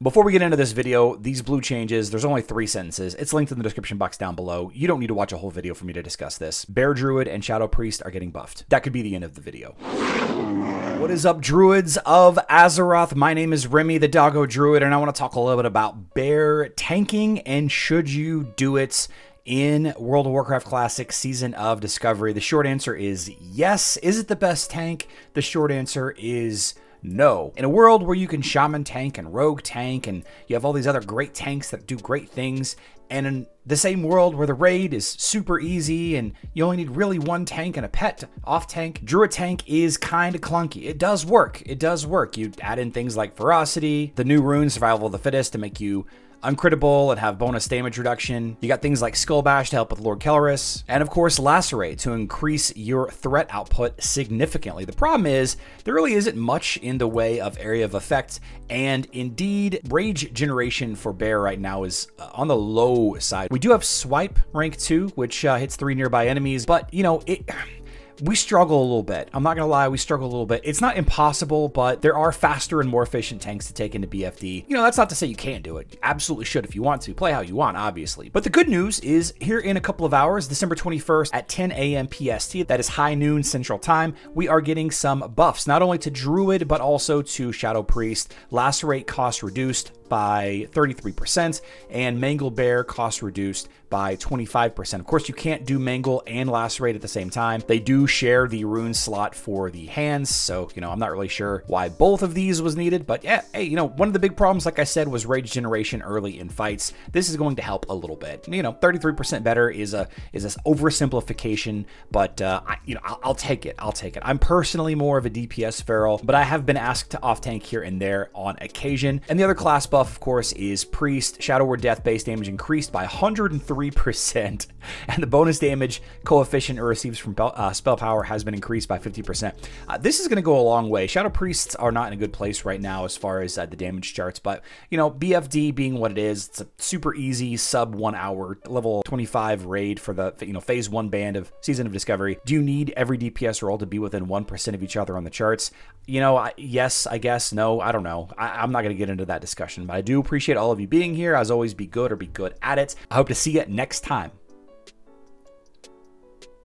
Before we get into this video, these blue changes, there's only 3 sentences. It's linked in the description box down below. You don't need to watch a whole video for me to discuss this. Bear Druid and Shadow Priest are getting buffed. That could be the end of the video. What is up, Druids of Azeroth? My name is Remy, the Doggo Druid, and I want to talk a little bit about bear tanking and should you do it in World of Warcraft Classic Season of Discovery. The short answer is yes. Is it the best tank? The short answer is no. In a world where you can shaman tank and rogue tank and you have all these other great tanks that do great things, and in the same world where the raid is super easy and you only need really one tank and a pet off tank, Druid tank is kind of clunky. It does work. It does work. You add in things like ferocity, the new rune survival of the fittest to make you uncrittable and have bonus damage reduction. You got things like Skull Bash to help with Lord Kelleris, and of course Lacerate to increase your threat output significantly. The problem is there really isn't much in the way of area of effect, and indeed rage generation for bear right now is on the low side. We do have Swipe rank 2, which hits 3 nearby enemies, but you know, we struggle a little bit. I'm not going to lie, we struggle a little bit. It's not impossible, but there are faster and more efficient tanks to take into BFD. You know, that's not to say you can't do it. You absolutely should if you want to. Play how you want, obviously. But the good news is here in a couple of hours, December 21st at 10 a.m. PST, that is high noon Central Time, we are getting some buffs, not only to Druid, but also to Shadow Priest. Lacerate cost reduced by 33%, and Mangle Bear cost reduced by 25%. Of course, you can't do Mangle and Lacerate at the same time. They do share the rune slot for the hands, so, you know, I'm not really sure why both of these was needed, but yeah, hey, you know, one of the big problems, like I said, was rage generation early in fights. This is going to help a little bit. You know, 33% better is this oversimplification, but I'll take it. I'll take it. I'm personally more of a DPS feral, but I have been asked to off tank here and there on occasion. And the other class buff, of course, is Priest. Shadow Word Death base damage increased by 103%, and the bonus damage coefficient it receives from spell power has been increased by 50%. This is going to go a long way. Shadow Priests are not in a good place right now as far as the damage charts, but you know, BFD being what it is, it's a super easy sub 1 hour level 25 raid for the phase 1 band of Season of Discovery. Do you need every DPS role to be within 1% of each other on the charts? You know, yes, I guess. No, I don't know. I'm not going to get into that discussion, but I do appreciate all of you being here. As always, be good or be good at it. I hope to see you next time.